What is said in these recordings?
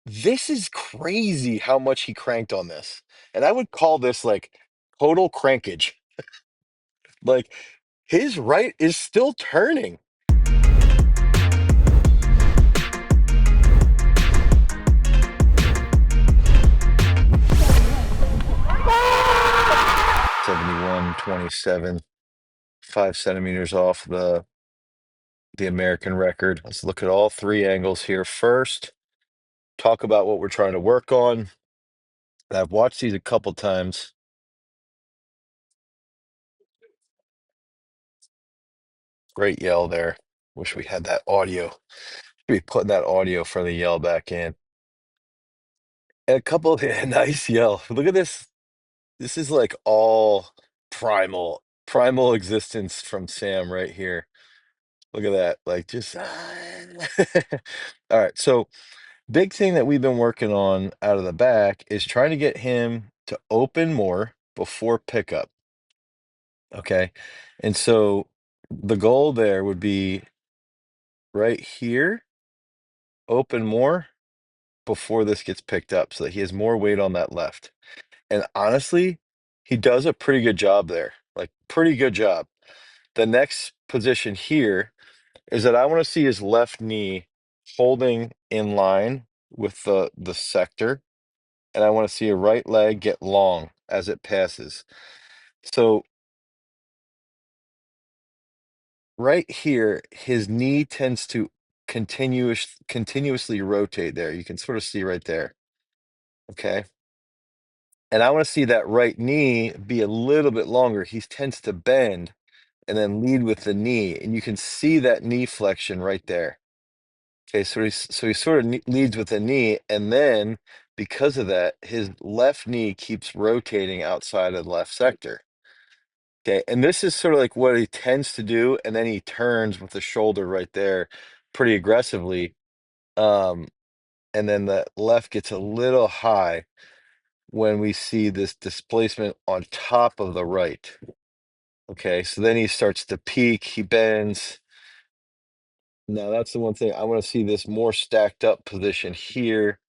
This is crazy how much he cranked on this. And I would call this like total crankage. Like his right is still turning. Seventy-one 27, 5 centimeters off the American record. Let's look at all three angles here first. Talk about what we're trying to work on. I've watched these a couple times. Great yell there. Wish we had that audio. Should be putting that audio for the yell back in. And a couple of nice yell. Look at this. This is like all primal existence from Sam right here. Look at that. Like just all right. So big thing that we've been working on out of the back is trying to get him to open more before pickup. Okay. And so the goal there would be right here, open more before this gets picked up so that he has more weight on that left. And honestly, he does a pretty good job there. Like pretty good job. The next position here is that I want to see his left knee holding in line with the sector, and I want to see a right leg get long as it passes. So right here, his knee tends to continuously rotate there. You can sort of see right there. Okay. And I want to see that right knee be a little bit longer. He tends to bend and then lead with the knee, and you can see that knee flexion right there. Okay, so he sort of leads with the knee, and then because of that, his left knee keeps rotating outside of the left sector. Okay, and this is sort of like what he tends to do, and then he turns with the shoulder right there pretty aggressively. Um, and then the left gets a little high when we see this displacement on top of the right. Okay, so then he starts to peak, he bends. Now that's the one thing I want to see, this more stacked up position here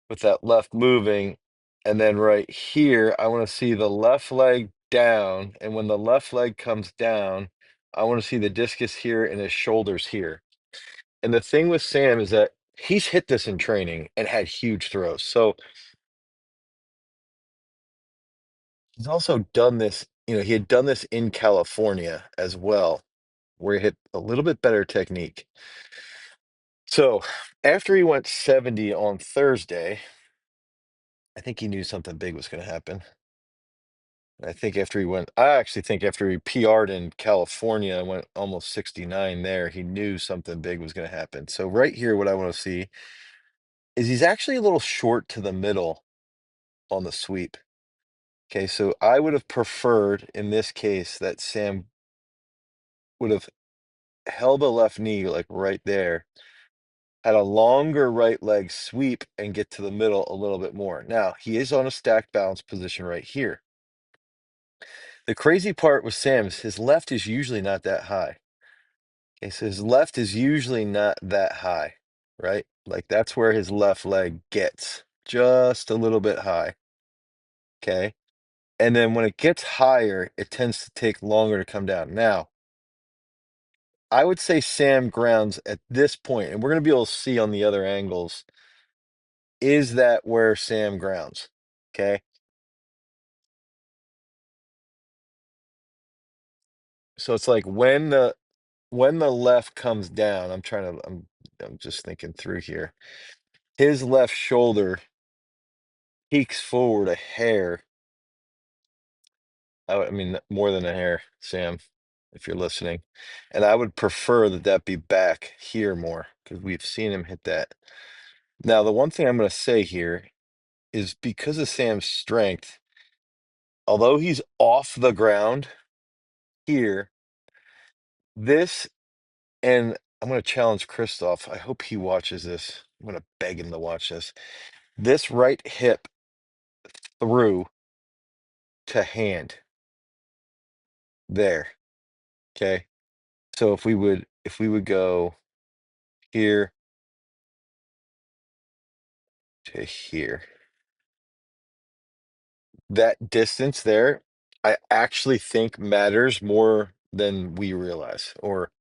with that left moving. And then right here, I want to see the left leg down. And when the left leg comes down, I want to see the discus here and his shoulders here. And the thing with Sam is that he's hit this in training and had huge throws. So he's also done this, he had done this in California as well, where he hit a little bit better technique. So after he went 70 on Thursday, I think he knew something big was going to happen. I actually think after he PR'd in California and went almost 69 there, he knew something big was going to happen. So right here, what I want to see is he's actually a little short to the middle on the sweep. Okay, so I would have preferred in this case that Sam would have held the left knee like right there, had a longer right leg sweep and get to the middle a little bit more. Now, he is on a stacked balance position right here. The crazy part with Sam is his left is usually not that high. Okay, so his left is usually not that high, right? Like that's where his left leg gets just a little bit high. Okay. And then when it gets higher, it tends to take longer to come down. Now, I would say Sam grounds at this point, and we're going to be able to see on the other angles, is that where Sam grounds? Okay. So it's like when the left comes down, I'm just thinking through here. His left shoulder peeks forward a hair. I mean, more than a hair, Sam, if you're listening. And I would prefer that that be back here more because we've seen him hit that. Now, the one thing I'm going to say here is because of Sam's strength, although he's off the ground here, this, and I'm going to challenge Christoph. I hope he watches this. I'm going to beg him to watch this. This right hip through to hand there. Okay. So if we would go here, to here. That distance there, I actually think matters more than we realize, or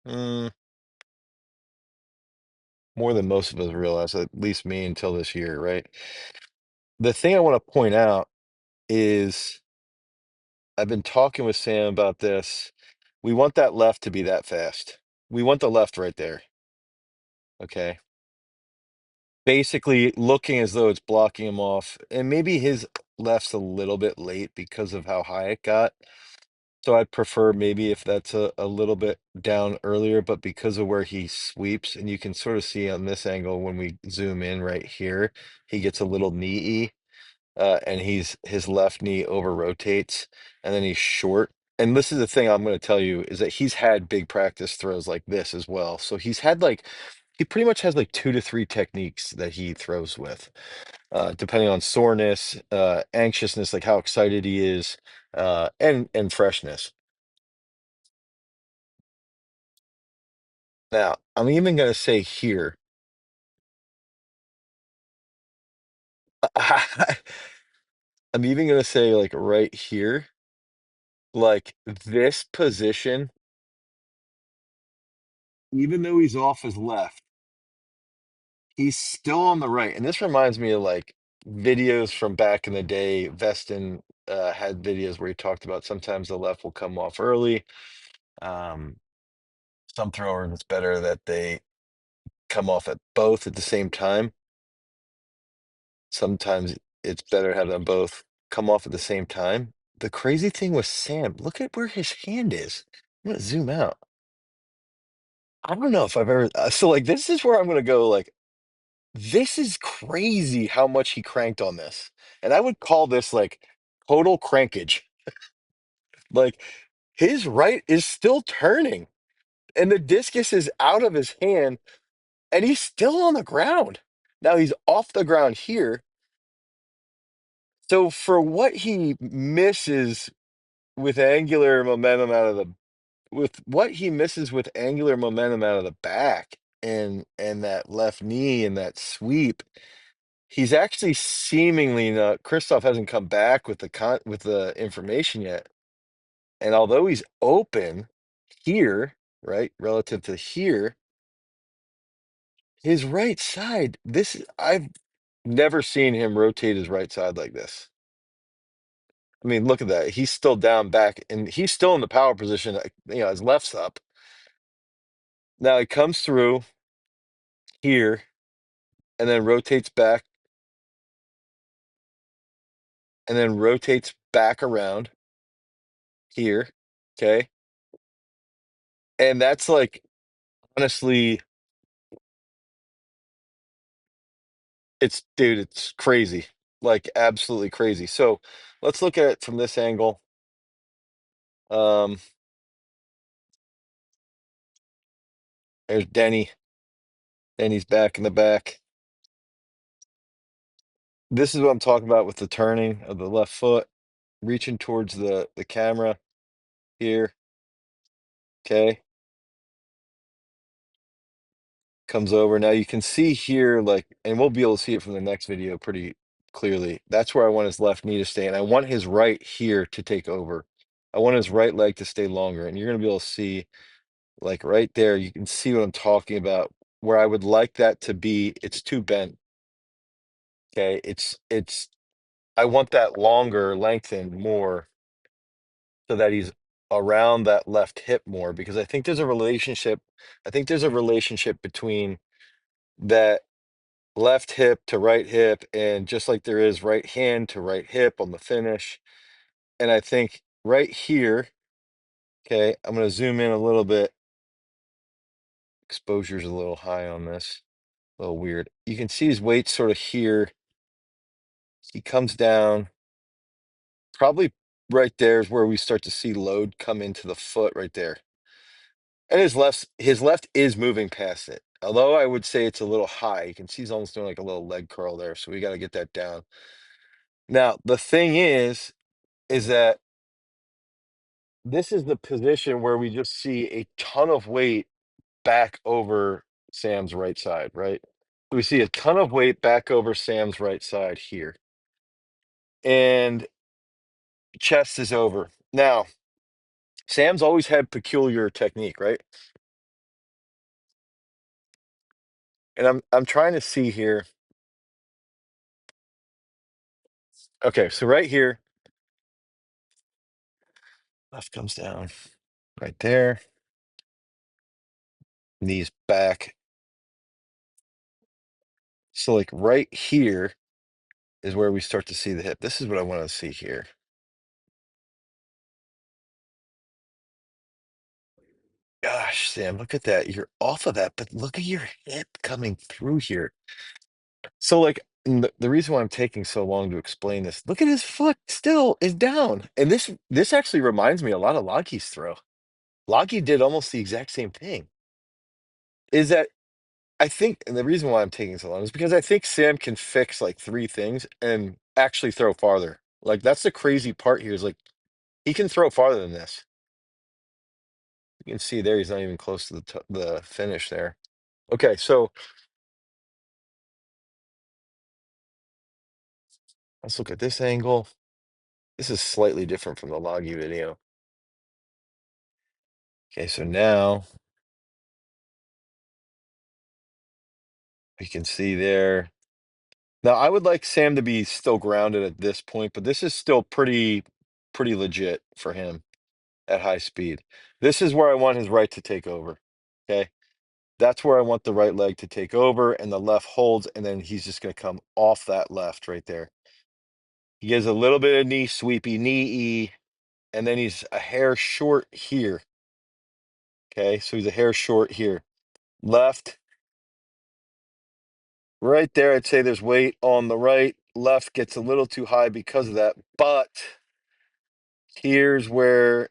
mm, more than most of us realize, at least me until this year, right? The thing I want to point out is I've been talking with Sam about this. We want that left to be that fast. We want the left right there. Okay. Basically looking as though it's blocking him off. And maybe his left's a little bit late because of how high it got. So I'd prefer maybe if that's a little bit down earlier, but because of where he sweeps, and you can sort of see on this angle when we zoom in right here, he gets a little knee and his left knee over rotates, and then he's short. And this is the thing I'm going to tell you is that he's had big practice throws like this as well. So he's had like he pretty much has like 2 to 3 techniques that he throws with, depending on soreness, anxiousness, like how excited he is, and freshness. Now, I'm even going to say here, I'm even going to say like right here, like this position, even though he's off his left, he's still on the right. And this reminds me of like videos from back in the day. Veston had videos where he talked about sometimes the left will come off early. Um, some throwers, it's better that they come off at both at the same time. Sometimes it's better to have them both come off at the same time. The crazy thing with Sam, look at where his hand is. I'm gonna zoom out. I don't know if I've ever so like this is where I'm gonna go like this is crazy how much he cranked on this. And I would call this like total crankage. Like his right is still turning and the discus is out of his hand and he's still on the ground. Now he's off the ground here. So for what he misses with angular momentum out of the with what he misses with angular momentum out of the back and that left knee and that sweep, he's actually seemingly not. Christoph hasn't come back with with the information yet. And although he's open here, right, relative to here, his right side, I've never seen him rotate his right side like this. I mean, look at that. He's still down back and he's still in the power position. His left's up. Now he comes through here and then rotates back and then rotates back around here. Okay. And that's like, honestly, dude, it's crazy. Like, absolutely crazy. So let's look at it from this angle. Um, there's Denny. Denny's back in the back. This is what I'm talking about with the turning of the left foot, reaching towards the camera here. Okay. Comes over. Now you can see here, like, and we'll be able to see it from the next video pretty clearly. That's where I want his left knee to stay, and I want his right here to take over. I want his right leg to stay longer, and you're gonna be able to see, like right there, you can see what I'm talking about. Where I would like that to be, it's too bent. Okay, I want that longer, lengthened more, so that he's around that left hip more because I think there's a relationship. I think there's a relationship between that left hip to right hip, and just like there is right hand to right hip on the finish. And I think right here, okay, I'm going to zoom in a little bit. Exposure's a little high on this, a little weird. You can see his weight sort of here. He comes down, probably right there is where we start to see load come into the foot right there. And his left is moving past it. Although I would say it's a little high. You can see he's almost doing like a little leg curl there. So we got to get that down. Now, the thing is that this is the position where we just see a ton of weight back over Sam's right side, right? We see a ton of weight back over Sam's right side here. And chest is over. Now, Sam's always had peculiar technique, right? And I'm trying to see here. Okay, so right here, left comes down right there, knees back. So like right here is where we start to see the hip. This is what I want to see here. Gosh, Sam, look at that. You're off of that, but look at your hip coming through here. So like and the reason why I'm taking so long to explain this, look at his foot still is down. And this actually reminds me a lot of Lockheed's throw. Lockheed did almost the exact same thing. Is that I think, and the reason why I'm taking so long is because I think Sam can fix like three things and actually throw farther. Like that's the crazy part here is like he can throw farther than this. You can see there he's not even close to the finish there. Okay, so let's look at this angle. This is slightly different from the Loggy video. Okay, so now we can see there. Now I would like Sam to be still grounded at this point, but this is still pretty legit for him at high speed. This is where I want his right to take over. Okay. That's where I want the right leg to take over and the left holds, and then he's just going to come off that left right there. He gives a little bit of knee sweepy, knee E, and then he's a hair short here. Okay, so he's a hair short here. Left, right there, I'd say there's weight on the right. Left gets a little too high because of that, but here's where,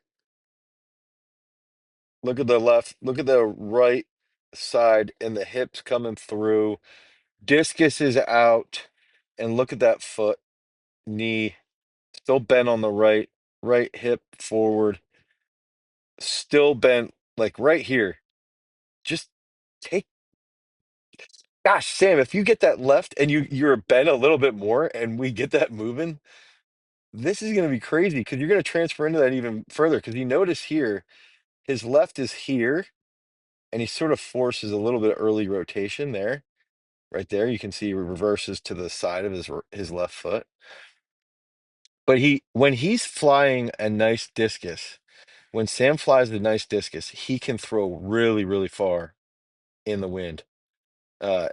look at the left, look at the right side and the hips coming through. Discus is out, and look at that foot, knee, still bent on the right hip forward, still bent like right here. Just take gosh, Sam, if you get that left and you're bent a little bit more and we get that moving, this is gonna be crazy because you're gonna transfer into that even further. Because you notice here, his left is here, and he sort of forces a little bit of early rotation there. Right there, you can see he reverses to the side of his left foot. But when he's flying a nice discus, when Sam flies a nice discus, he can throw really, really far in the wind. Uh,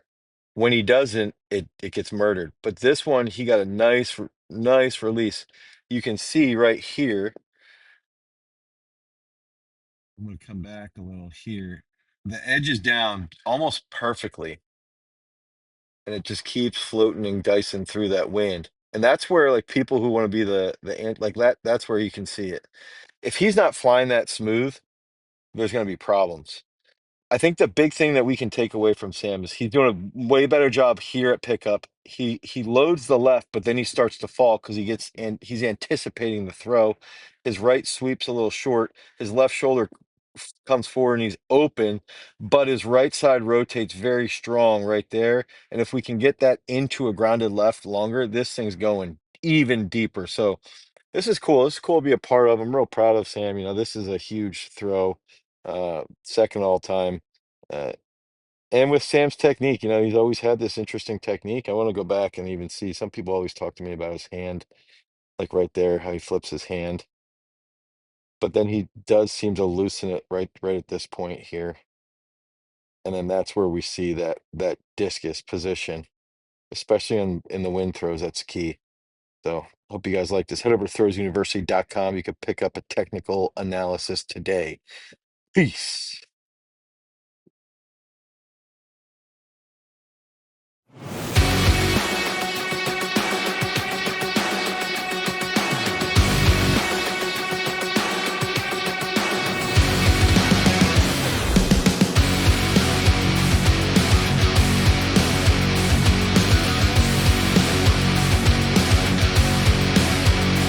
when he doesn't, it gets murdered. But this one, he got a nice release. You can see right here. I'm gonna come back a little here. The edge is down almost perfectly, and it just keeps floating and dicing through that wind. And that's where like people who want to be like that's where you can see it. If he's not flying that smooth, there's going to be problems. I think the big thing that we can take away from Sam is he's doing a way better job here at pickup. He loads the left, but then he starts to fall because he's anticipating the throw. His right sweeps a little short. His left shoulder comes forward and he's open, but his right side rotates very strong right there. And if we can get that into a grounded left longer, this thing's going even deeper. So this is cool. This is cool to be a part of. I'm real proud of Sam. You know, this is a huge throw, second all time. Uh, and with Sam's technique, you know, he's always had this interesting technique. I want to go back and even see. Some people always talk to me about his hand, like right there, how he flips his hand. But then he does seem to loosen it right at this point here. And then that's where we see that discus position, especially in the wind throws. That's key. So hope you guys like this. Head over to throwsuniversity.com. You can pick up a technical analysis today. Peace.